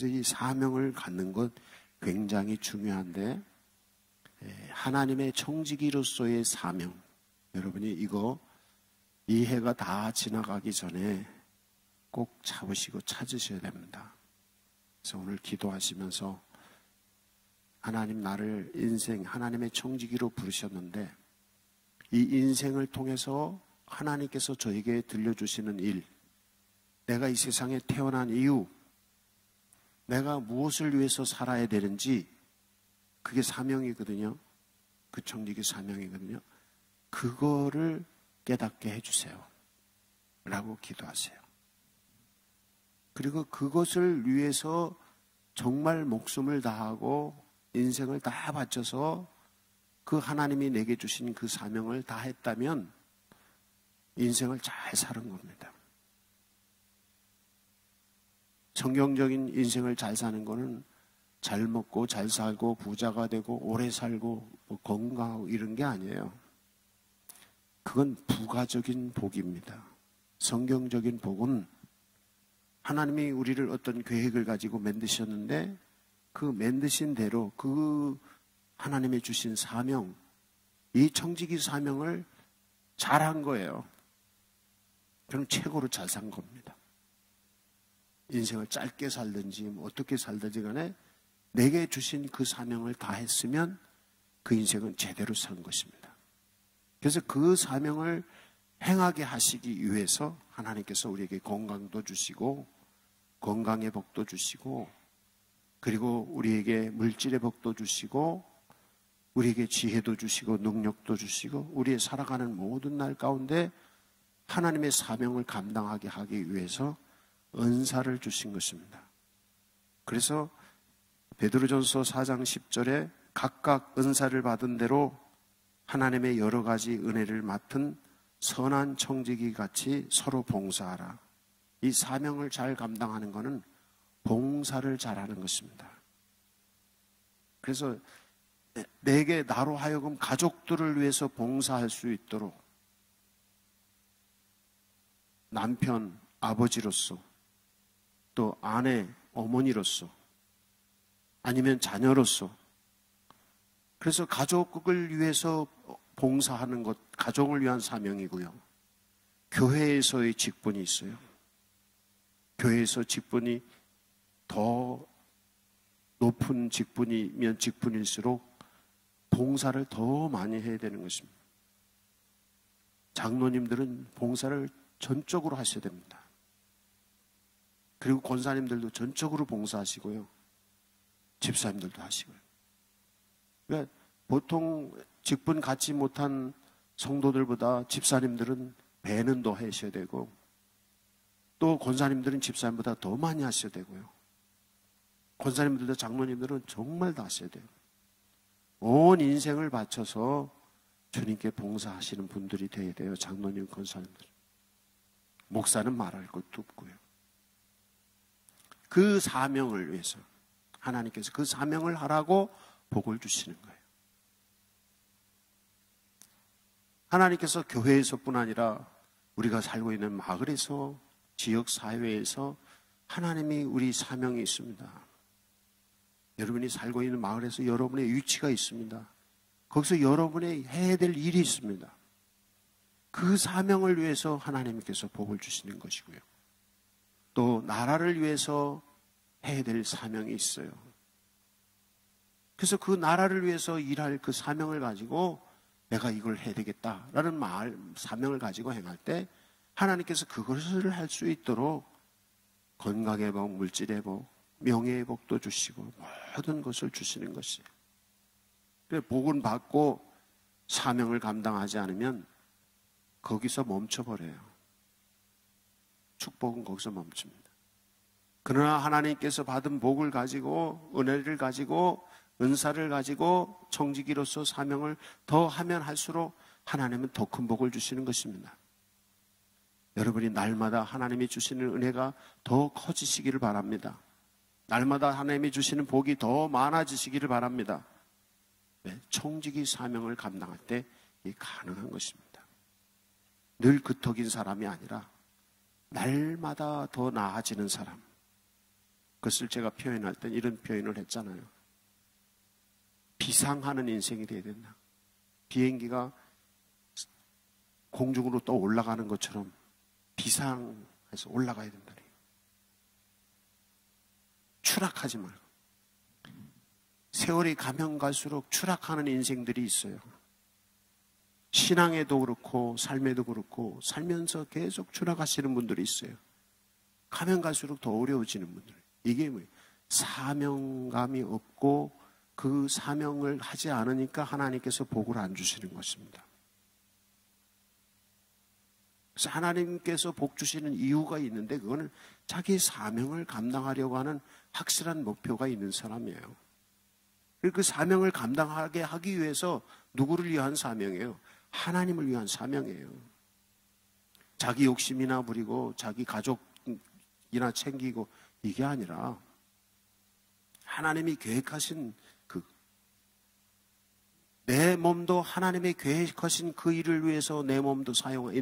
그래서 이 사명을 갖는 것 굉장히 중요한데, 하나님의 청지기로서의 사명, 여러분이 이거 이 해가 다 지나가기 전에 꼭 잡으시고 찾으셔야 됩니다. 그래서 오늘 기도하시면서 하나님, 나를 인생 하나님의 청지기로 부르셨는데 이 인생을 통해서 하나님께서 저에게 들려주시는 일, 내가 이 세상에 태어난 이유, 내가 무엇을 위해서 살아야 되는지, 그게 사명이거든요. 그 청지기 사명이거든요. 그거를 깨닫게 해주세요 라고 기도하세요. 그리고 그것을 위해서 정말 목숨을 다하고 인생을 다 바쳐서 그 하나님이 내게 주신 그 사명을 다 했다면 인생을 잘 사는 겁니다. 성경적인 인생을 잘 사는 거는 잘 먹고 잘 살고 부자가 되고 오래 살고 건강하고 이런 게 아니에요. 그건 부가적인 복입니다. 성경적인 복은 하나님이 우리를 어떤 계획을 가지고 만드셨는데 그 만드신 대로 그 하나님이 주신 사명, 이 청지기 사명을 잘한 거예요. 그럼 최고로 잘 산 겁니다. 인생을 짧게 살든지 어떻게 살든지 간에 내게 주신 그 사명을 다 했으면 그 인생은 제대로 산 것입니다. 그래서 그 사명을 행하게 하시기 위해서 하나님께서 우리에게 건강도 주시고 건강의 복도 주시고 그리고 우리에게 물질의 복도 주시고 우리에게 지혜도 주시고 능력도 주시고 우리의 살아가는 모든 날 가운데 하나님의 사명을 감당하게 하기 위해서 은사를 주신 것입니다. 그래서 베드로전서 4장 10절에 각각 은사를 받은 대로 하나님의 여러 가지 은혜를 맡은 선한 청지기 같이 서로 봉사하라. 이 사명을 잘 감당하는 것은 봉사를 잘하는 것입니다. 그래서 내게 나로 하여금 가족들을 위해서 봉사할 수 있도록 남편, 아버지로서 또 아내, 어머니로서 아니면 자녀로서 그래서 가족을 위해서 봉사하는 것, 가족을 위한 사명이고요. 교회에서의 직분이 있어요. 교회에서 직분이 더 높은 직분이면 직분일수록 봉사를 더 많이 해야 되는 것입니다. 장로님들은 봉사를 전적으로 하셔야 됩니다. 그리고 권사님들도 전적으로 봉사하시고요. 집사님들도 하시고요. 그러니까 보통 직분 갖지 못한 성도들보다 집사님들은 배는 더 하셔야 되고 또 권사님들은 집사님보다 더 많이 하셔야 되고요. 권사님들도 장로님들은 정말 다 하셔야 돼요. 온 인생을 바쳐서 주님께 봉사하시는 분들이 되어야 돼요. 장로님, 권사님들. 목사는 말할 것도 없고요. 그 사명을 위해서 하나님께서 그 사명을 하라고 복을 주시는 거예요. 하나님께서 교회에서뿐 아니라 우리가 살고 있는 마을에서 지역사회에서 하나님이 우리 사명이 있습니다. 여러분이 살고 있는 마을에서 여러분의 위치가 있습니다. 거기서 여러분이 해야 될 일이 있습니다. 그 사명을 위해서 하나님께서 복을 주시는 것이고요. 또 나라를 위해서 해야 될 사명이 있어요. 그래서 그 나라를 위해서 일할 그 사명을 가지고 내가 이걸 해야 되겠다라는 사명을 가지고 행할 때 하나님께서 그것을 할 수 있도록 건강의 복, 물질의 복, 명예의 복도 주시고 모든 것을 주시는 것이에요. 그래서 복은 받고 사명을 감당하지 않으면 거기서 멈춰버려요. 축복은 거기서 멈춥니다. 그러나 하나님께서 받은 복을 가지고 은혜를 가지고 은사를 가지고 청지기로서 사명을 더 하면 할수록 하나님은 더 큰 복을 주시는 것입니다. 여러분이 날마다 하나님이 주시는 은혜가 더 커지시기를 바랍니다. 날마다 하나님이 주시는 복이 더 많아지시기를 바랍니다. 청지기 사명을 감당할 때 이 가능한 것입니다. 늘 그터긴 사람이 아니라 날마다 더 나아지는 사람, 그것을 제가 표현할 땐 이런 표현을 했잖아요. 비상하는 인생이 돼야 된다. 비행기가 공중으로 또 올라가는 것처럼 비상해서 올라가야 된다. 추락하지 말고. 세월이 가면 갈수록 추락하는 인생들이 있어요. 신앙에도 그렇고 삶에도 그렇고 살면서 계속 추락하시는 분들이 있어요. 가면 갈수록 더 어려워지는 분들. 이게 뭐예요? 사명감이 없고 그 사명을 하지 않으니까 하나님께서 복을 안 주시는 것입니다. 그래서 하나님께서 복 주시는 이유가 있는데 그거는 자기 사명을 감당하려고 하는 확실한 목표가 있는 사람이에요. 그리고 그 사명을 감당하게 하기 위해서 누구를 위한 사명이에요? 하나님을 위한 사명이에요. 자기 욕심이나 부리고 자기 가족이나 챙기고 이게 아니라 하나님이 계획하신 내 몸도 하나님의 계획하신 그 일을 위해서 내 몸도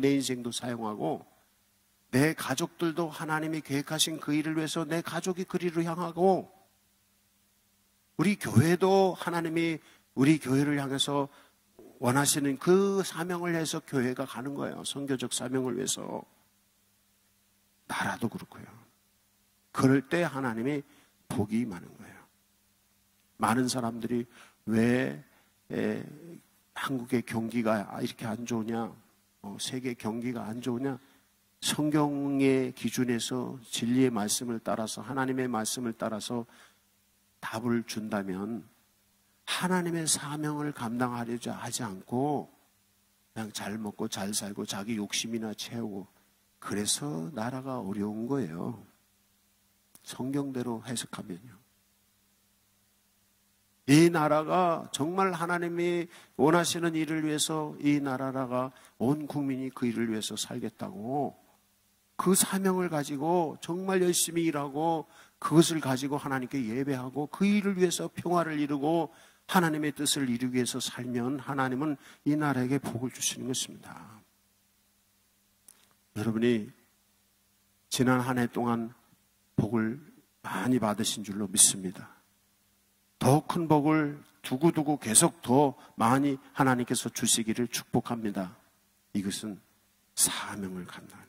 내 인생도 사용하고 내 가족들도 하나님이 계획하신 그 일을 위해서 내 가족이 그 일을 향하고 우리 교회도 하나님이 우리 교회를 향해서 원하시는 그 사명을 해서 교회가 가는 거예요. 선교적 사명을 위해서. 나라도 그렇고요. 그럴 때 하나님이 복이 많은 거예요. 많은 사람들이 왜 한국의 경기가 이렇게 안 좋으냐, 세계 경기가 안 좋으냐, 성경의 기준에서 진리의 말씀을 따라서 하나님의 말씀을 따라서 답을 준다면 하나님의 사명을 감당하려고 하지 않고 그냥 잘 먹고 잘 살고 자기 욕심이나 채우고 그래서 나라가 어려운 거예요. 성경대로 해석하면요. 이 나라가 정말 하나님이 원하시는 일을 위해서 이 나라가 온 국민이 그 일을 위해서 살겠다고 그 사명을 가지고 정말 열심히 일하고 그것을 가지고 하나님께 예배하고 그 일을 위해서 평화를 이루고 하나님의 뜻을 이루기 위해서 살면 하나님은 이 나라에게 복을 주시는 것입니다. 여러분이 지난 한 해 동안 복을 많이 받으신 줄로 믿습니다. 더 큰 복을 두고두고 계속 더 많이 하나님께서 주시기를 축복합니다. 이것은 사명을 감당하는,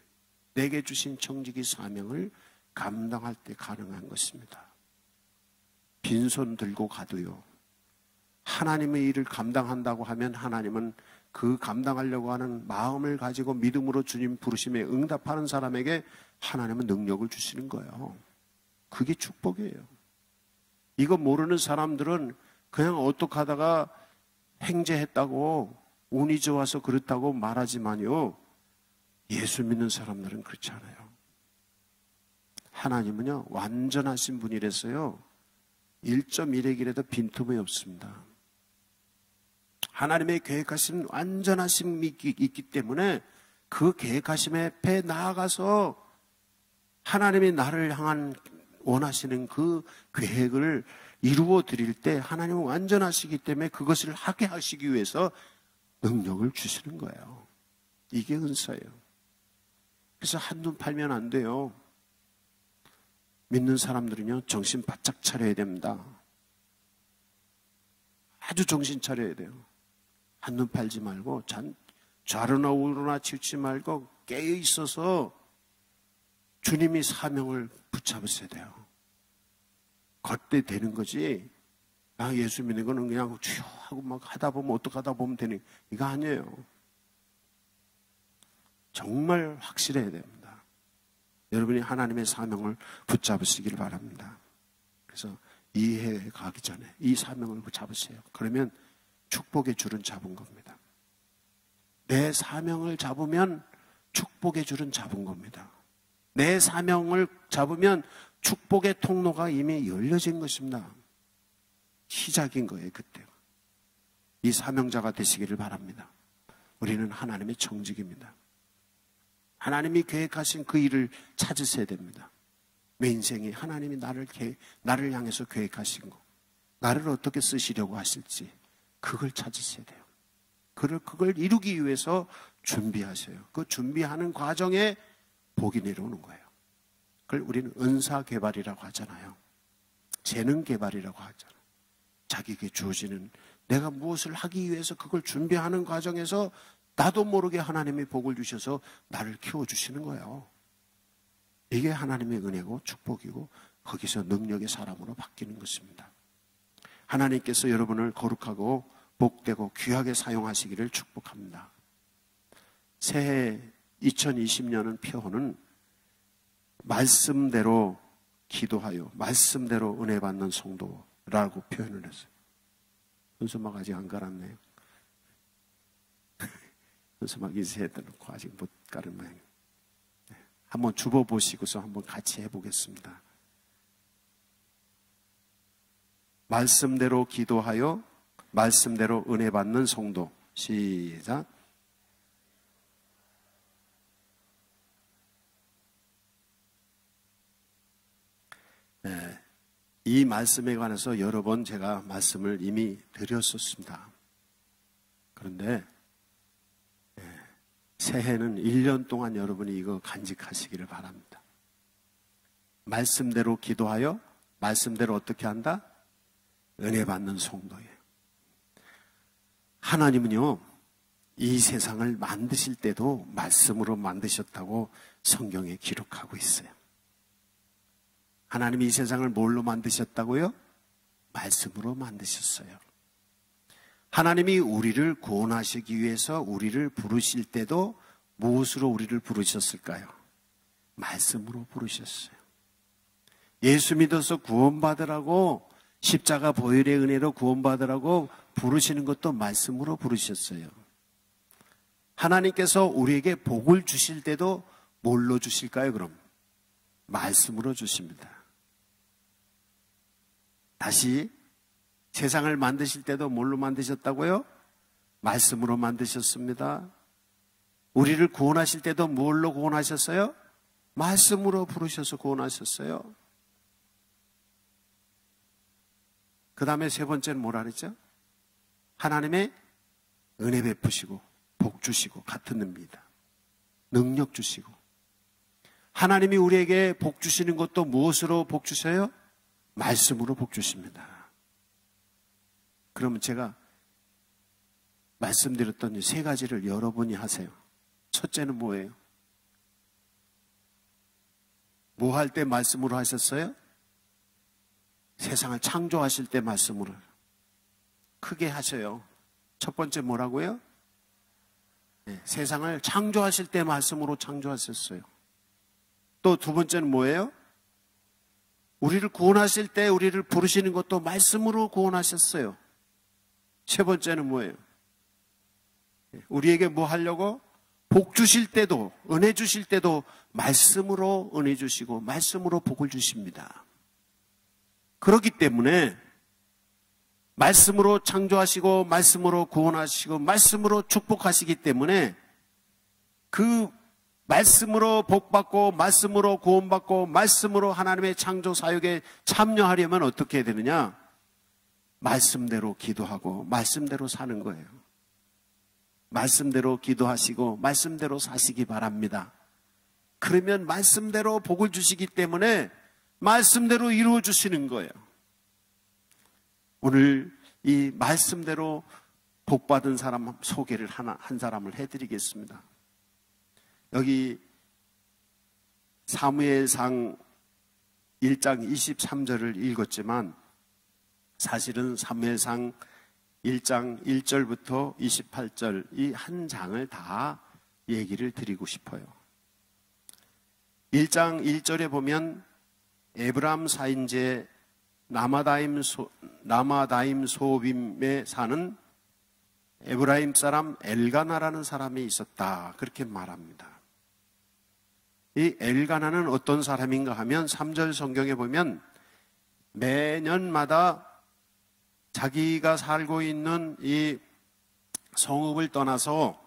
내게 주신 청지기 사명을 감당할 때 가능한 것입니다. 빈손 들고 가도요, 하나님의 일을 감당한다고 하면 하나님은 그 감당하려고 하는 마음을 가지고 믿음으로 주님 부르심에 응답하는 사람에게 하나님은 능력을 주시는 거예요. 그게 축복이에요. 이거 모르는 사람들은 그냥 어떡하다가 행제했다고 운이 좋아서 그렇다고 말하지만요, 예수 믿는 사람들은 그렇지 않아요. 하나님은요 완전하신 분이라서요 1.1의 길에도 빈틈이 없습니다. 하나님의 계획하신 완전하심이 있기 때문에 그 계획하심에 앞에 나아가서 하나님이 나를 향한 원하시는 그 계획을 이루어 드릴 때 하나님은 완전하시기 때문에 그것을 하게 하시기 위해서 능력을 주시는 거예요. 이게 은사예요. 그래서 한눈 팔면 안 돼요. 믿는 사람들은요 정신 바짝 차려야 됩니다. 아주 정신 차려야 돼요. 한눈 팔지 말고 좌로나 우로나 치우치 말고 깨어 있어서 주님이 사명을 붙잡으셔야 돼요. 겉대 되는 거지. 예수 믿는 거는 그냥 주여 하고 막 하다 보면 어떡하다 보면 되는 이거 아니에요. 정말 확실해야 됩니다. 여러분이 하나님의 사명을 붙잡으시길 바랍니다. 그래서 이해 가기 전에 이 사명을 붙잡으세요. 그러면 축복의 줄은 잡은 겁니다. 내 사명을 잡으면 축복의 줄은 잡은 겁니다. 내 사명을 잡으면 축복의 통로가 이미 열려진 것입니다. 시작인 거예요, 그때. 이 사명자가 되시기를 바랍니다. 우리는 하나님의 청직입니다. 하나님이 계획하신 그 일을 찾으셔야 됩니다. 내 인생이 하나님이 나를 향해서 계획하신 거, 나를 어떻게 쓰시려고 하실지 그걸 찾으셔야 돼요. 그걸 이루기 위해서 준비하세요. 그 준비하는 과정에 복이 내려오는 거예요. 그걸 우리는 은사 개발이라고 하잖아요. 재능 개발이라고 하잖아요. 자기에게 주어지는, 내가 무엇을 하기 위해서 그걸 준비하는 과정에서 나도 모르게 하나님이 복을 주셔서 나를 키워주시는 거예요. 이게 하나님의 은혜고 축복이고 거기서 능력의 사람으로 바뀌는 것입니다. 하나님께서 여러분을 거룩하고 복되고 귀하게 사용하시기를 축복합니다. 새해 2020년은 표어는 말씀대로 기도하여 말씀대로 은혜 받는 성도라고 표현을 했어요. 현수막 아직 안 갈았네요. 현수막 인쇄해다 놓고 아직 못 깔은 모양이에요. 한번 주워보시고서 한번 같이 해보겠습니다. 말씀대로 기도하여 말씀대로 은혜 받는 성도. 시작. 네, 이 말씀에 관해서 여러 번 제가 말씀을 이미 드렸었습니다. 그런데 새해는 1년 동안 여러분이 이거 간직하시기를 바랍니다. 말씀대로 기도하여 말씀대로 어떻게 한다? 은혜 받는 성도예요. 하나님은요, 이 세상을 만드실 때도 말씀으로 만드셨다고 성경에 기록하고 있어요. 하나님이 이 세상을 뭘로 만드셨다고요? 말씀으로 만드셨어요. 하나님이 우리를 구원하시기 위해서 우리를 부르실 때도 무엇으로 우리를 부르셨을까요? 말씀으로 부르셨어요. 예수 믿어서 구원받으라고, 십자가 보혈의 은혜로 구원받으라고 부르시는 것도 말씀으로 부르셨어요. 하나님께서 우리에게 복을 주실 때도 뭘로 주실까요, 그럼? 말씀으로 주십니다. 다시, 세상을 만드실 때도 뭘로 만드셨다고요? 말씀으로 만드셨습니다. 우리를 구원하실 때도 뭘로 구원하셨어요? 말씀으로 부르셔서 구원하셨어요. 그 다음에 세 번째는 뭐라 그랬죠? 하나님의 은혜 베푸시고 복 주시고 같은 의미입니다. 능력 주시고. 하나님이 우리에게 복 주시는 것도 무엇으로 복 주셔요? 말씀으로 복 주십니다. 그러면 제가 말씀드렸던 이 세 가지를 여러분이 하세요. 첫째는 뭐예요? 뭐 할 때 말씀으로 하셨어요? 세상을 창조하실 때 말씀으로 크게 하셔요. 첫 번째 뭐라고요? 네, 세상을 창조하실 때 말씀으로 창조하셨어요. 또 두 번째는 뭐예요? 우리를 구원하실 때 우리를 부르시는 것도 말씀으로 구원하셨어요. 세 번째는 뭐예요? 우리에게 뭐 하려고? 복 주실 때도, 은혜 주실 때도 말씀으로 은혜 주시고 말씀으로 복을 주십니다. 그렇기 때문에 말씀으로 창조하시고 말씀으로 구원하시고 말씀으로 축복하시기 때문에 그 말씀으로 복받고 말씀으로 구원받고 말씀으로 하나님의 창조 사역에 참여하려면 어떻게 해야 되느냐? 말씀대로 기도하고 말씀대로 사는 거예요. 말씀대로 기도하시고 말씀대로 사시기 바랍니다. 그러면 말씀대로 복을 주시기 때문에 말씀대로 이루어 주시는 거예요. 오늘 이 말씀대로 복받은 사람 소개를 한 사람을 해드리겠습니다. 여기 사무엘상 1장 23절을 읽었지만 사실은 사무엘상 1장 1절부터 28절 이 한 장을 다 얘기를 드리고 싶어요. 1장 1절에 보면 에브람 사인제 라마다임 소빔에 사는 에브라임 사람 엘가나라는 사람이 있었다. 그렇게 말합니다. 이 엘가나는 어떤 사람인가 하면 3절 성경에 보면 매년마다 자기가 살고 있는 이 성읍을 떠나서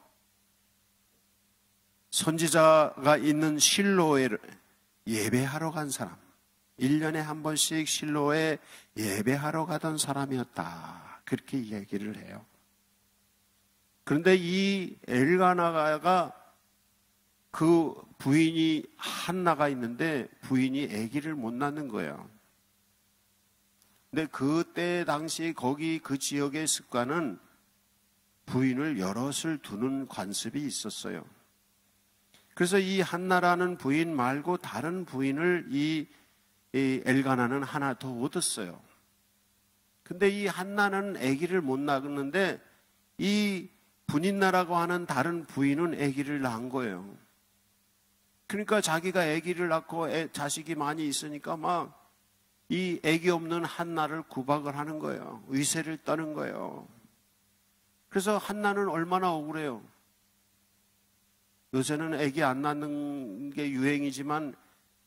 선지자가 있는 실로에 예배하러 간 사람, 1년에 한 번씩 실로에 예배하러 가던 사람이었다. 그렇게 얘기를 해요. 그런데 이 엘가나가 그 부인이 한나가 있는데 부인이 아기를 못 낳는 거예요. 근데 그때 당시 거기 그 지역의 습관은 부인을 여럿을 두는 관습이 있었어요. 그래서 이 한나라는 부인 말고 다른 부인을 이 엘가나는 하나 더 얻었어요. 근데 이 한나는 아기를 못 낳았는데 이 분인나라고 하는 다른 부인은 아기를 낳은 거예요. 그러니까 자기가 아기를 낳고 자식이 많이 있으니까 막 이 아기 없는 한나를 구박을 하는 거예요. 위세를 떠는 거예요. 그래서 한나는 얼마나 억울해요. 요새는 아기 안 낳는 게 유행이지만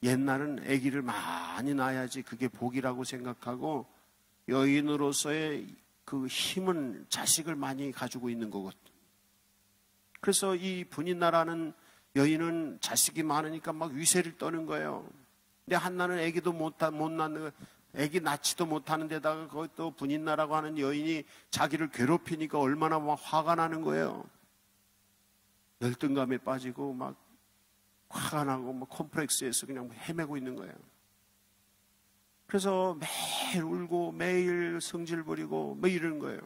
옛날은 아기를 많이 낳아야지 그게 복이라고 생각하고 여인으로서의 그 힘은 자식을 많이 가지고 있는 거거든요. 그래서 이 분인나라는 여인은 자식이 많으니까 막 위세를 떠는 거예요. 근데 한나는 아기도 못 낳는, 아기 낳지도 못하는 데다가 그것도 분인나라고 하는 여인이 자기를 괴롭히니까 얼마나 막 화가 나는 거예요. 열등감에 빠지고 막 화가 나고 막 콤플렉스에서 그냥 헤매고 있는 거예요. 그래서 매일 울고 매일 성질 부리고 뭐 이러는 거예요.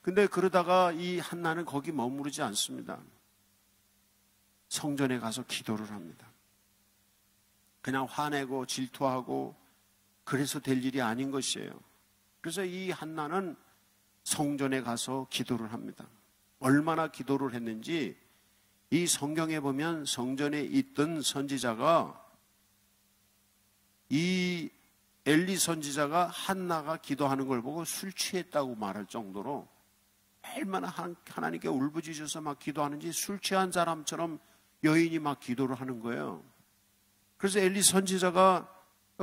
근데 그러다가 이 한나는 거기 머무르지 않습니다. 성전에 가서 기도를 합니다. 그냥 화내고 질투하고 그래서 될 일이 아닌 것이에요. 그래서 이 한나는 성전에 가서 기도를 합니다. 얼마나 기도를 했는지 이 성경에 보면 성전에 있던 선지자가 이 엘리 선지자가 한나가 기도하는 걸 보고 술 취했다고 말할 정도로 얼마나 하나님께 울부짖어서 막 기도하는지 술 취한 사람처럼 여인이 막 기도를 하는 거예요. 그래서 엘리 선지자가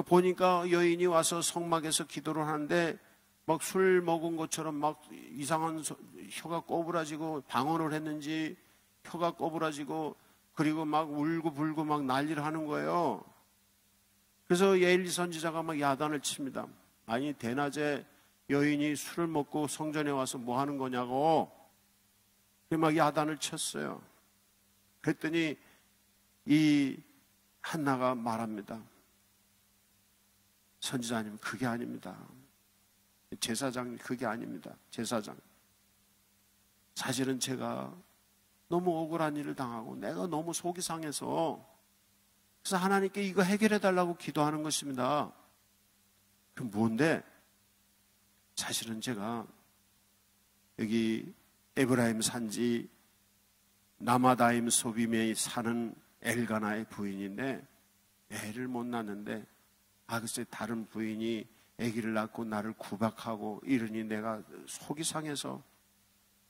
보니까 여인이 와서 성막에서 기도를 하는데 막 술 먹은 것처럼 막 이상한 혀가 꼬부라지고 방언을 했는지 혀가 꼬부라지고 그리고 막 울고 불고 막 난리를 하는 거예요. 그래서 엘리 선지자가 막 야단을 칩니다. 아니 대낮에 여인이 술을 먹고 성전에 와서 뭐 하는 거냐고 막 야단을 쳤어요. 그랬더니 이 한나가 말합니다. 선지자님 그게 아닙니다. 제사장님 그게 아닙니다. 제사장 사실은 제가 너무 억울한 일을 당하고 내가 너무 속이 상해서 그래서 하나님께 이거 해결해 달라고 기도하는 것입니다. 그럼 뭔데? 사실은 제가 여기 에브라임 산지 나마다임 소빔에 사는 엘가나의 부인인데 애를 못 낳는데 글쎄 다른 부인이 아기를 낳고 나를 구박하고 이러니 내가 속이 상해서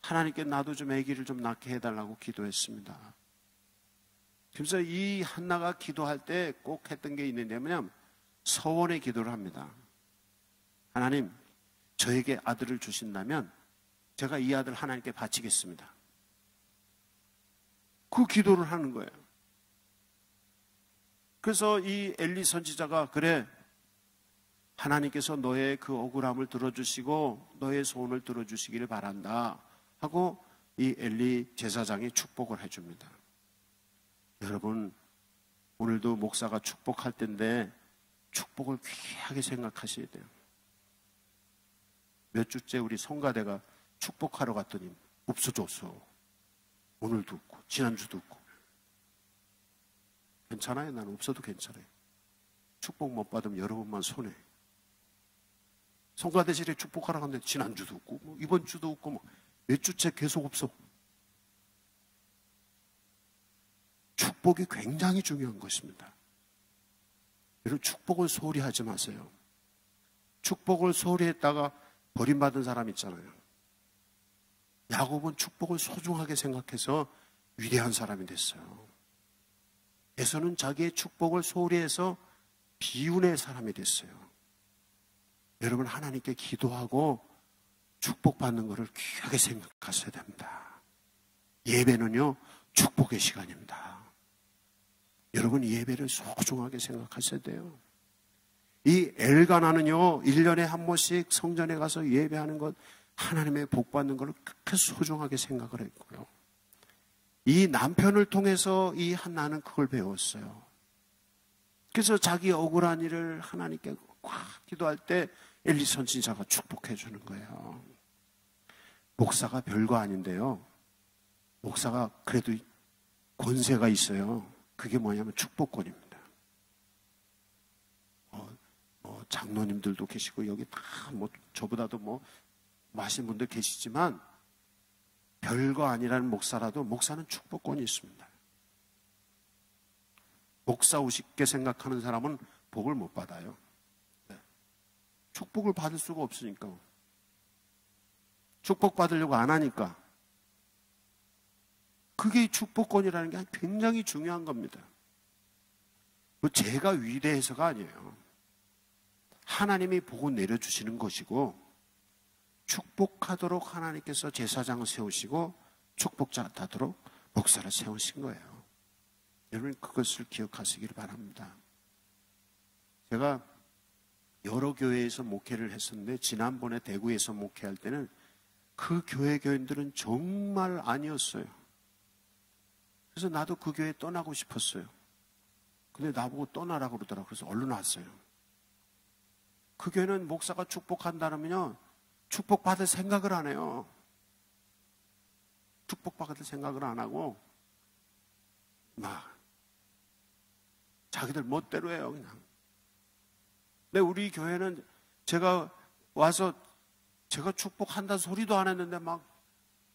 하나님께 나도 좀 아기를 좀 낳게 해달라고 기도했습니다. 그래서 이 한나가 기도할 때 꼭 했던 게 있는데 뭐냐면 서원의 기도를 합니다. 하나님 저에게 아들을 주신다면 제가 이 아들 하나님께 바치겠습니다. 그 기도를 하는 거예요. 그래서 이 엘리 선지자가 그래 하나님께서 너의 그 억울함을 들어주시고 너의 소원을 들어주시기를 바란다 하고 이 엘리 제사장이 축복을 해줍니다. 여러분 오늘도 목사가 축복할 때인데 축복을 귀하게 생각하셔야 돼요. 몇 주째 우리 성가대가 축복하러 갔더니 없어졌어. 오늘도 없고 지난주도 없고. 괜찮아요. 나는 없어도 괜찮아요. 축복 못 받으면 여러분만 손해. 성가대실에 축복하러 갔는데 지난주도 없고 뭐 이번 주도 없고 뭐 몇 주째 계속 없어. 축복이 굉장히 중요한 것입니다. 여러분 축복을 소홀히 하지 마세요. 축복을 소홀히 했다가 버림받은 사람 있잖아요. 야곱은 축복을 소중하게 생각해서 위대한 사람이 됐어요. 에서는 자기의 축복을 소홀히 해서 비운의 사람이 됐어요. 여러분 하나님께 기도하고 축복받는 것을 귀하게 생각하셔야 됩니다. 예배는요 축복의 시간입니다. 여러분 예배를 소중하게 생각하셔야 돼요. 이 엘가나는요 1년에 한 번씩 성전에 가서 예배하는 것 하나님의 복 받는 것을 그렇게 소중하게 생각을 했고요. 이 남편을 통해서 이 한나는 그걸 배웠어요. 그래서 자기 억울한 일을 하나님께 꽉 기도할 때 엘리 선지자가 축복해 주는 거예요. 목사가 별거 아닌데요. 목사가 그래도 권세가 있어요. 그게 뭐냐면 축복권입니다. 장로님들도 계시고 여기 다 저보다도 하신 분들 계시지만 별거 아니라는 목사라도 목사는 축복권이 있습니다. 목사 우습게 생각하는 사람은 복을 못 받아요. 축복을 받을 수가 없으니까. 축복 받으려고 안 하니까. 그게 축복권이라는 게 굉장히 중요한 겁니다. 제가 위대해서가 아니에요. 하나님이 복을 내려주시는 것이고 축복하도록 하나님께서 제사장을 세우시고 축복자 하도록 목사를 세우신 거예요. 여러분 그것을 기억하시기를 바랍니다. 제가 여러 교회에서 목회를 했었는데 지난번에 대구에서 목회할 때는 그 교회 교인들은 정말 아니었어요. 그래서 나도 그 교회 떠나고 싶었어요. 근데 나보고 떠나라고 그러더라고요. 그래서 얼른 왔어요. 그 교회는 목사가 축복한다면요 축복받을 생각을 안 해요. 축복받을 생각을 안 하고 자기들 멋대로 해요 그냥. 근데 우리 교회는 제가 와서 제가 축복한다는 소리도 안 했는데 막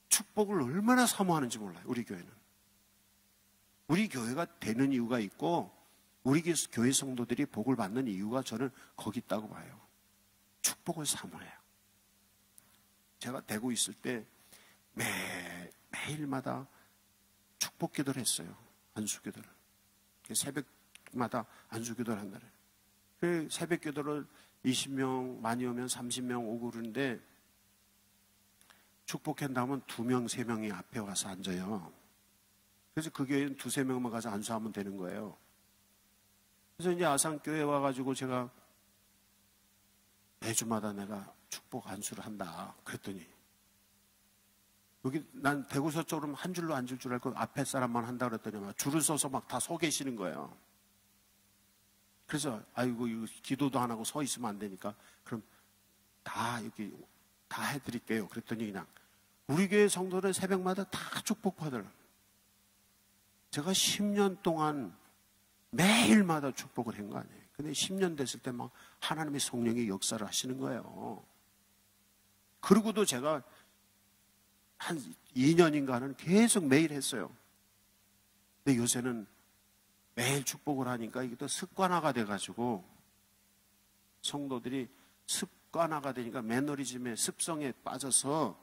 축복을 얼마나 사모하는지 몰라요. 우리 교회는. 우리 교회가 되는 이유가 있고 우리 교회 성도들이 복을 받는 이유가 저는 거기 있다고 봐요. 축복을 사모해요. 제가 대구 있을 때 매일마다 축복 기도를 했어요. 안수기도를. 새벽마다 안수기도를 한다는. 그 새벽 기도를 20명 많이 오면 30명 오고 그러는데 축복한다면 2명, 3명이 앞에 와서 앉아요. 그래서 그 교회는 2-3명만 가서 안수하면 되는 거예요. 그래서 이제 아산교회 와가지고 제가 매주마다 내가 축복 안수를 한다. 그랬더니 여기 난 대구 서쪽으로 한 줄로 앉을 줄 알고 앞에 사람만 한다 그랬더니 막 줄을 서서 막 다 서 계시는 거예요. 그래서 아이고 이거 기도도 안 하고 서 있으면 안 되니까 그럼 다 여기 다 해드릴게요. 그랬더니 그냥 우리 교회 성도는 새벽마다 다 축복받으라. 제가 10년 동안 매일마다 축복을 한 거 아니에요. 근데 10년 됐을 때 막 하나님의 성령이 역사를 하시는 거예요. 그러고도 제가 한 2년인가는 계속 매일 했어요. 근데 요새는 매일 축복을 하니까 이게 또 습관화가 돼가지고 성도들이 습관화가 되니까 매너리즘의 습성에 빠져서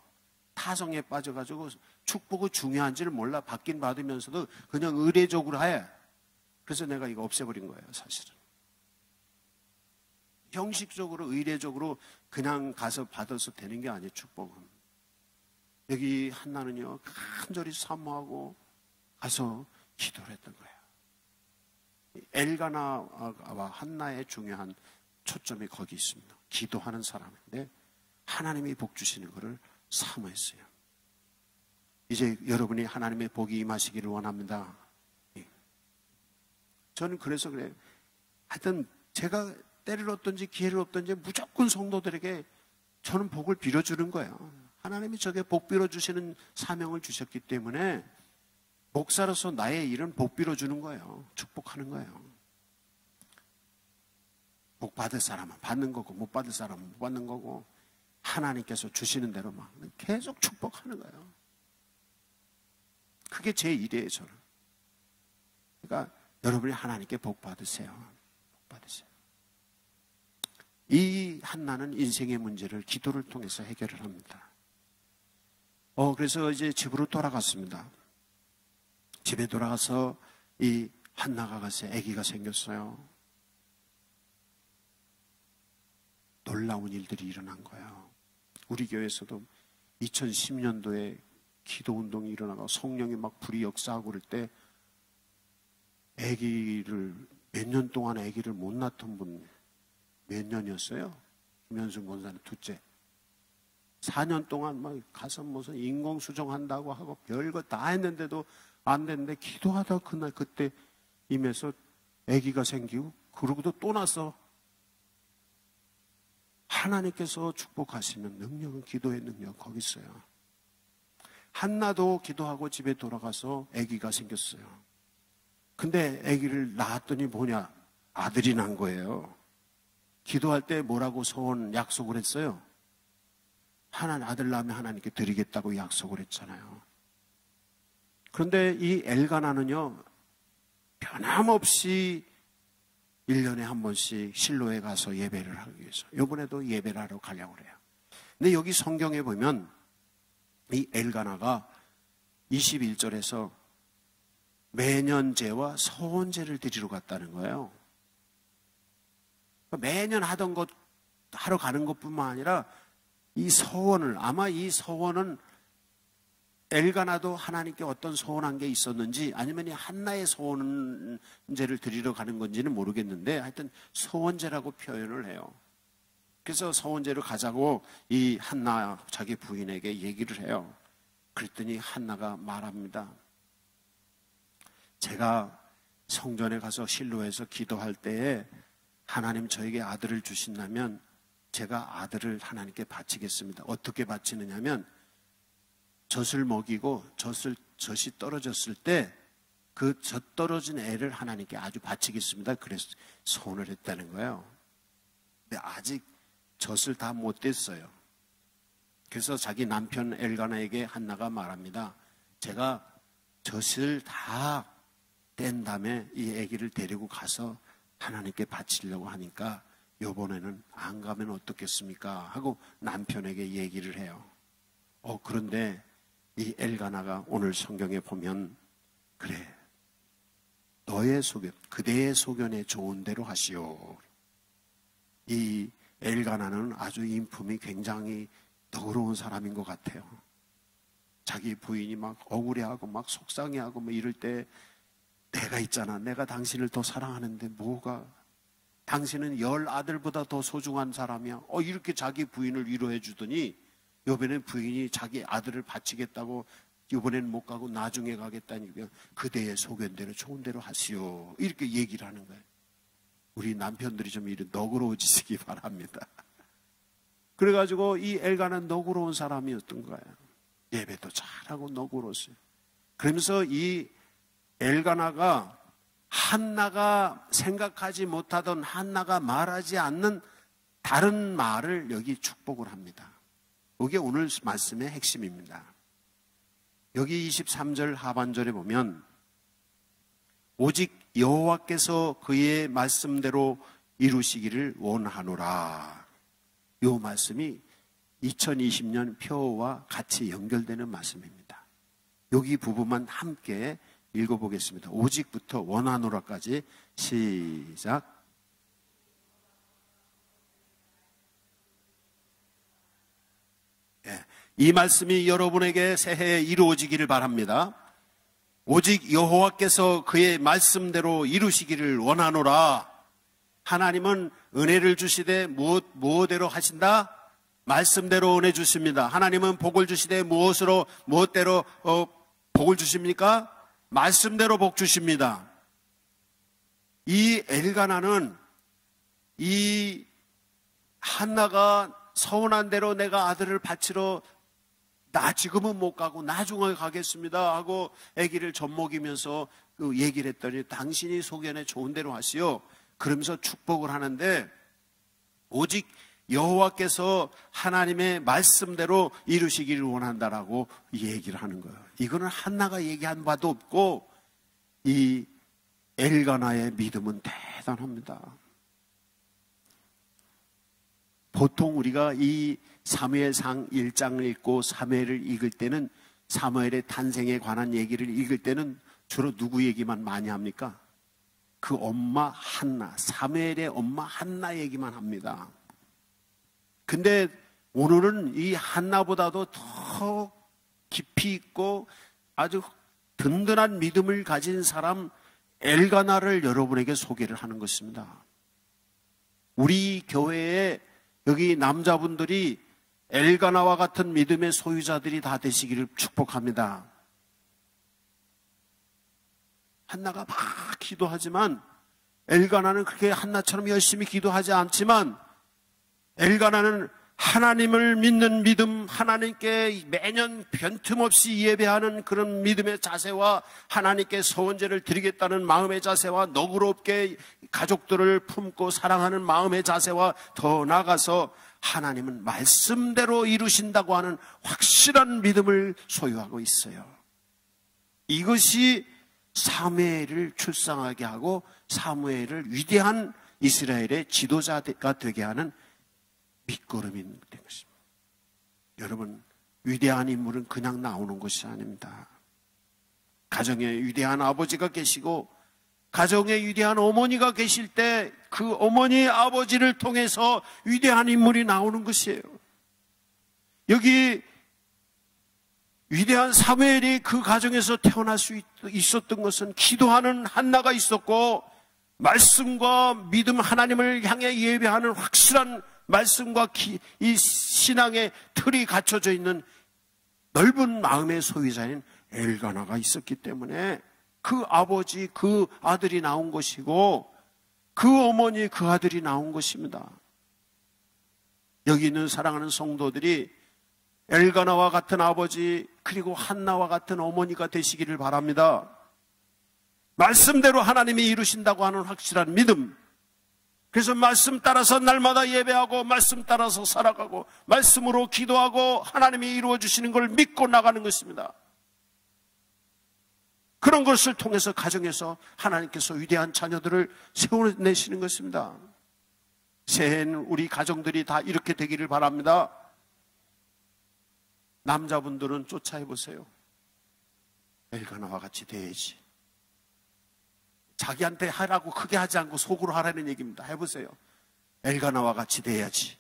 타성에 빠져가지고 축복이 중요한지를 몰라 받긴 받으면서도 그냥 의례적으로 해. 그래서 내가 이거 없애버린 거예요, 사실은. 형식적으로, 의례적으로 그냥 가서 받아서 되는 게 아니에요, 축복은. 여기 한나는요, 간절히 사모하고 가서 기도를 했던 거예요. 엘가나와 한나의 중요한 초점이 거기 있습니다. 기도하는 사람인데 하나님이 복 주시는 것을 사모했어요. 이제 여러분이 하나님의 복이 임하시기를 원합니다. 저는 그래서 그래요. 하여튼 제가 때를 얻든지 기회를 얻든지 무조건 성도들에게 저는 복을 빌어주는 거예요. 하나님이 저게 복 빌어주시는 사명을 주셨기 때문에 목사로서 나의 일은 복 빌어주는 거예요. 축복하는 거예요. 복 받을 사람은 받는 거고 못 받을 사람은 못 받는 거고 하나님께서 주시는 대로 막 계속 축복하는 거예요. 그게 제 일이에요, 저는. 그러니까 여러분이 하나님께 복 받으세요. 복 받으세요. 이 한나는 인생의 문제를 기도를 통해서 해결을 합니다. 그래서 이제 집으로 돌아갔습니다. 집에 돌아가서 이 한나가 가서 아기가 생겼어요. 놀라운 일들이 일어난 거예요. 우리 교회에서도 2010년도에 기도운동이 일어나고 성령이 막 불이 역사하고 그럴 때 아기를 몇 년 동안 아기를 못 낳던 분 몇 년이었어요? 김현승 권사는 둘째. 4년 동안 막 가서 무슨 인공수정한다고 하고 별거 다 했는데도 안 됐는데 기도하다 그날 그때 임해서 아기가 생기고 그러고도 또 났어. 하나님께서 축복하시는 능력은, 기도의 능력 거기 있어요. 한나도 기도하고 집에 돌아가서 아기가 생겼어요. 근데 아기를 낳았더니 뭐냐? 아들이 난 거예요. 기도할 때 뭐라고 소원 약속을 했어요? 하나님 아들 낳으면 하나님께 드리겠다고 약속을 했잖아요. 그런데 이 엘가나는요, 변함없이 1년에 한 번씩 실로에 가서 예배를 하기 위해서, 이번에도 예배를 하러 가려고 그래요. 근데 여기 성경에 보면 이 엘가나가 21절에서 매년제와 서원제를 드리러 갔다는 거예요. 매년 하던 것 하러 가는 것뿐만 아니라 이 서원을, 아마 이 서원은 엘가나도 하나님께 어떤 서원한 게 있었는지 아니면 이 한나의 서원제를 드리러 가는 건지는 모르겠는데 하여튼 서원제라고 표현을 해요. 그래서 서원제를 가자고 이 한나 자기 부인에게 얘기를 해요. 그랬더니 한나가 말합니다. 제가 성전에 가서 실로에서 기도할 때에 하나님 저에게 아들을 주신다면 제가 아들을 하나님께 바치겠습니다. 어떻게 바치느냐면 젖을 먹이고 젖이 떨어졌을 때 그 젖 떨어진 애를 하나님께 아주 바치겠습니다. 그래서 소원을 했다는 거예요. 근데 아직 젖을 다 못 뗐어요. 그래서 자기 남편 엘가나에게 한나가 말합니다. 제가 젖을 다 뗀 다음에 이 아기를 데리고 가서 하나님께 바치려고 하니까 이번에는 안 가면 어떻겠습니까? 하고 남편에게 얘기를 해요. 그런데 이 엘가나가 오늘 성경에 보면 그래, 너의 소견, 그대의 소견에 좋은 대로 하시오. 이 엘가나는 아주 인품이 굉장히 너그러운 사람인 것 같아요. 자기 부인이 막 억울해하고 막 속상해하고 뭐 이럴 때 내가 있잖아, 내가 당신을 더 사랑하는데 뭐가, 당신은 10아들보다 더 소중한 사람이야. 이렇게 자기 부인을 위로해 주더니 이번엔 부인이 자기 아들을 바치겠다고 이번에는 못 가고 나중에 가겠다니까 그대의 소견대로 좋은 대로 하시오. 이렇게 얘기를 하는 거예요. 우리 남편들이 좀 이렇게 너그러워지시기 바랍니다. 그래가지고 이 엘가는 너그러운 사람이었던 거예요. 예배도 잘하고 너그러웠어요. 그러면서 이 엘가나가 한나가 생각하지 못하던, 한나가 말하지 않는 다른 말을 여기 축복을 합니다. 이게 오늘 말씀의 핵심입니다. 여기 23절 하반절에 보면 오직 여호와께서 그의 말씀대로 이루시기를 원하노라. 이 말씀이 2020년 표어와 같이 연결되는 말씀입니다. 여기 부분만 함께 읽어보겠습니다. 오직부터 원하노라까지 시작. 이 말씀이 여러분에게 새해에 이루어지기를 바랍니다. 오직 여호와께서 그의 말씀대로 이루시기를 원하노라. 하나님은 은혜를 주시되 무엇대로 하신다? 말씀대로 은혜 주십니다. 하나님은 복을 주시되 무엇대로 복을 주십니까? 말씀대로 복 주십니다. 이 엘가나는 이 한나가 서운한 대로 내가 아들을 바치러 나 지금은 못 가고 나중에 가겠습니다 하고 아기를 젖먹이면서 그 얘기를 했더니 당신이 소견에 좋은 대로 하시오. 그러면서 축복을 하는데 오직 여호와께서 하나님의 말씀대로 이루시기를 원한다라고 얘기를 하는 거예요. 이거는 한나가 얘기한 바도 없고 이 엘가나의 믿음은 대단합니다. 보통 우리가 이 사무엘상 1장을 읽고 사무엘을 읽을 때는 사무엘의 탄생에 관한 얘기를 읽을 때는 주로 누구 얘기만 많이 합니까? 그 엄마 한나, 사무엘의 엄마 한나 얘기만 합니다. 근데 오늘은 이 한나보다도 더 깊이 있고 아주 든든한 믿음을 가진 사람 엘가나를 여러분에게 소개를 하는 것입니다. 우리 교회에 여기 남자분들이 엘가나와 같은 믿음의 소유자들이 다 되시기를 축복합니다. 한나가 막 기도하지만 엘가나는 그렇게 한나처럼 열심히 기도하지 않지만 엘가나는 하나님을 믿는 믿음, 하나님께 매년 변틈없이 예배하는 그런 믿음의 자세와 하나님께 서원제를 드리겠다는 마음의 자세와 너그럽게 가족들을 품고 사랑하는 마음의 자세와 더 나아가서 하나님은 말씀대로 이루신다고 하는 확실한 믿음을 소유하고 있어요. 이것이 사무엘을 출상하게 하고 사무엘을 위대한 이스라엘의 지도자가 되게 하는 밑거름이 된 것입니다. 여러분, 위대한 인물은 그냥 나오는 것이 아닙니다. 가정에 위대한 아버지가 계시고 가정에 위대한 어머니가 계실 때 그 어머니 아버지를 통해서 위대한 인물이 나오는 것이에요. 여기 위대한 사무엘이 그 가정에서 태어날 수 있었던 것은 기도하는 한나가 있었고 말씀과 믿음, 하나님을 향해 예배하는 확실한 말씀과 이 신앙의 틀이 갖춰져 있는 넓은 마음의 소유자인 엘가나가 있었기 때문에 그 아버지, 그 아들이 나온 것이고 그 어머니, 그 아들이 나온 것입니다. 여기 있는 사랑하는 성도들이 엘가나와 같은 아버지 그리고 한나와 같은 어머니가 되시기를 바랍니다. 말씀대로 하나님이 이루신다고 하는 확실한 믿음, 그래서 말씀 따라서 날마다 예배하고 말씀 따라서 살아가고 말씀으로 기도하고 하나님이 이루어주시는 걸 믿고 나가는 것입니다. 그런 것을 통해서 가정에서 하나님께서 위대한 자녀들을 세워내시는 것입니다. 새해에는 우리 가정들이 다 이렇게 되기를 바랍니다. 남자분들은 쫓아해보세요. 엘가나와 같이 돼야지. 자기한테 하라고 크게 하지 않고 속으로 하라는 얘기입니다. 해보세요. 엘가나와 같이 돼야지.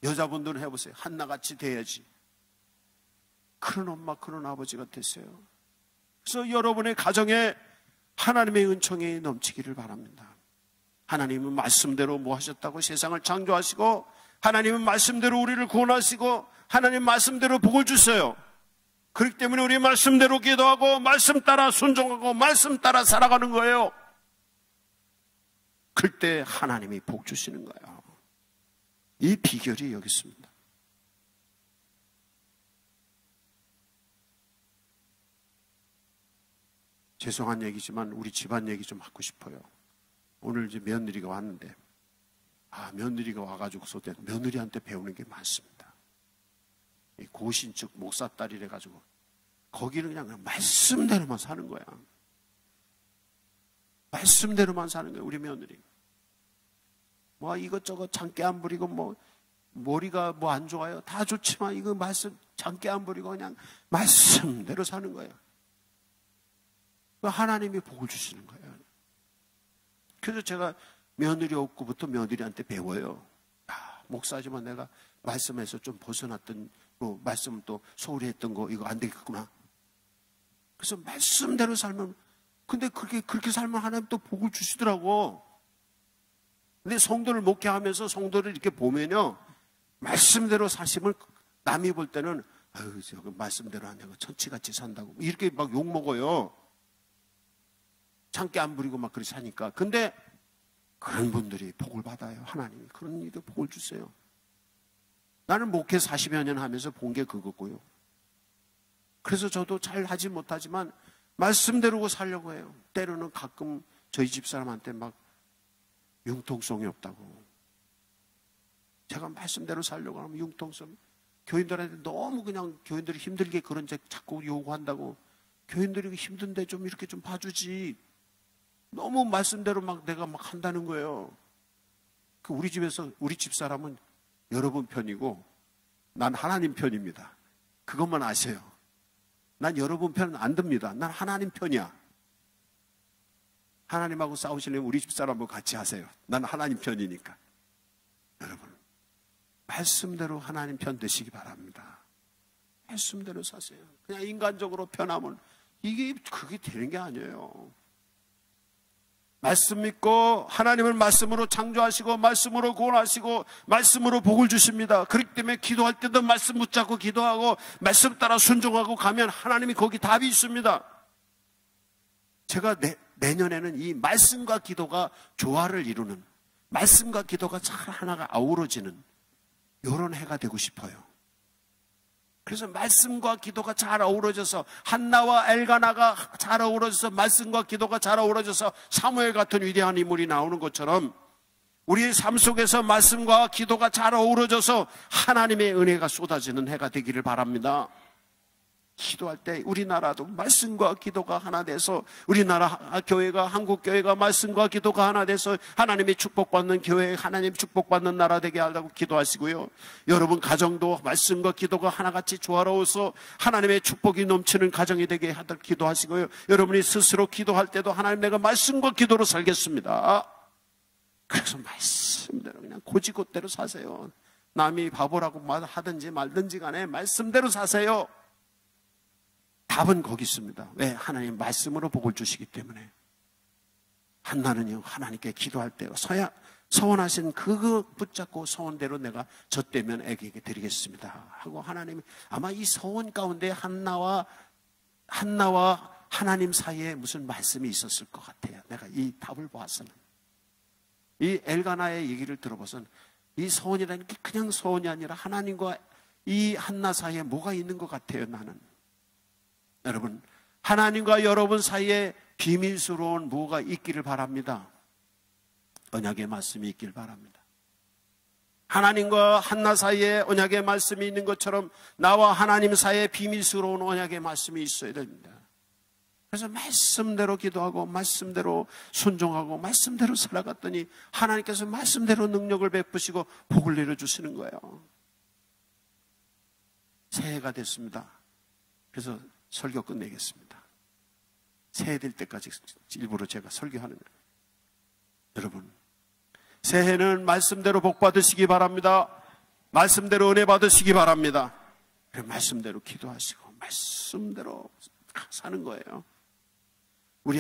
여자분들은 해보세요. 한나같이 돼야지. 그런 엄마, 그런 아버지가 됐어요. 그래서 여러분의 가정에 하나님의 은총이 넘치기를 바랍니다. 하나님은 말씀대로 뭐 하셨다고 세상을 창조하시고 하나님은 말씀대로 우리를 구원하시고 하나님 말씀대로 복을 주세요. 그렇기 때문에 우리 말씀대로 기도하고 말씀 따라 순종하고 말씀 따라 살아가는 거예요. 그때 하나님이 복 주시는 거예요. 이 비결이 여기 있습니다. 죄송한 얘기지만 우리 집안 얘기 좀 하고 싶어요. 오늘 이제 며느리가 왔는데 며느리가 와가지고서 며느리한테 배우는 게 많습니다. 고신즉 목사딸이래 가지고 거기는 그냥 말씀대로만 사는 거야. 말씀대로만 사는 거야. 우리 며느리 뭐 이것저것 장깨 안 부리고 뭐 머리가 뭐 안 좋아요. 다 좋지만 이거 말씀 장깨 안 부리고 그냥 말씀대로 사는 거예요. 하나님이 복을 주시는 거예요. 그래서 제가 며느리 없고부터 며느리한테 배워요. 목사지만 내가 말씀에서 좀 벗어났던 말씀 또 소홀히 했던 거 이거 안 되겠구나. 그래서 말씀대로 살면, 근데 그렇게 살면 하나님 또 복을 주시더라고. 근데 성도를 목회하면서 성도를 이렇게 보면요, 말씀대로 사시면 남이 볼 때는 아유 저거 말씀대로 안 하고 천치같이 산다고 이렇게 막 욕 먹어요. 창깨 안 부리고 막 그렇게 사니까. 근데 그런 분들이 복을 받아요. 하나님이 그런 일도 복을 주세요. 나는 목회 40여 년 하면서 본 게 그거고요. 그래서 저도 잘 하지 못하지만 말씀대로 살려고 해요. 때로는 가끔 저희 집사람한테 막 융통성이 없다고. 제가 말씀대로 살려고 하면 융통성. 교인들한테 너무 그냥 교인들이 힘들게 그런 책 자꾸 요구한다고. 교인들이 힘든데 좀 이렇게 좀 봐주지. 너무 말씀대로 막 내가 막 한다는 거예요. 우리 집에서 우리 집사람은 여러분 편이고 난 하나님 편입니다. 그것만 아세요. 난 여러분 편은 안 듭니다. 난 하나님 편이야. 하나님하고 싸우시려면 우리 집사람하고 같이 하세요. 난 하나님 편이니까. 여러분 말씀대로 하나님 편 되시기 바랍니다. 말씀대로 사세요. 그냥 인간적으로 편하면 그게 되는 게 아니에요. 말씀 믿고 하나님을 말씀으로 창조하시고 말씀으로 구원하시고 말씀으로 복을 주십니다. 그렇기 때문에 기도할 때도 말씀 붙잡고 기도하고 말씀 따라 순종하고 가면 하나님이 거기 답이 있습니다. 제가 내년에는 이 말씀과 기도가 조화를 이루는, 말씀과 기도가 잘 하나가 아우러지는 이런 해가 되고 싶어요. 그래서 말씀과 기도가 잘 어우러져서 한나와 엘가나가 잘 어우러져서 말씀과 기도가 잘 어우러져서 사무엘 같은 위대한 인물이 나오는 것처럼 우리의 삶 속에서 말씀과 기도가 잘 어우러져서 하나님의 은혜가 쏟아지는 해가 되기를 바랍니다. 기도할 때 우리나라도 말씀과 기도가 하나 돼서 우리나라 교회가 한국 교회가 말씀과 기도가 하나 돼서 하나님의 축복받는 교회, 하나님 축복받는 나라 되게 하려고 기도하시고요. 여러분 가정도 말씀과 기도가 하나같이 조화로워서 하나님의 축복이 넘치는 가정이 되게 하도록 기도하시고요. 여러분이 스스로 기도할 때도 하나님 내가 말씀과 기도로 살겠습니다. 그래서 말씀대로 그냥 고지곳대로 사세요. 남이 바보라고 하든지 말든지 간에 말씀대로 사세요. 답은 거기 있습니다. 왜? 하나님 말씀으로 복을 주시기 때문에. 한나는요, 하나님께 기도할 때 서원하신 그거 붙잡고 서원대로 내가 젖되면 애기에게 드리겠습니다 하고 하나님이 아마 이 서원 가운데 한나와 하나님 사이에 무슨 말씀이 있었을 것 같아요. 내가 이 답을 보았어는. 이 엘가나의 얘기를 들어봐서는 이 서원이라는 게 그냥 서원이 아니라 하나님과 이 한나 사이에 뭐가 있는 것 같아요. 나는. 여러분, 하나님과 여러분 사이에 비밀스러운 뭐가 있기를 바랍니다. 언약의 말씀이 있길 바랍니다. 하나님과 한나 사이에 언약의 말씀이 있는 것처럼 나와 하나님 사이에 비밀스러운 언약의 말씀이 있어야 됩니다. 그래서 말씀대로 기도하고 말씀대로 순종하고 말씀대로 살아갔더니 하나님께서 말씀대로 능력을 베푸시고 복을 내려주시는 거예요. 새해가 됐습니다. 그래서 설교 끝내겠습니다. 새해 될 때까지 일부러 제가 설교하는 거예요. 여러분, 새해는 말씀대로 복 받으시기 바랍니다. 말씀대로 은혜 받으시기 바랍니다. 말씀대로 기도하시고 말씀대로 사는 거예요. 우리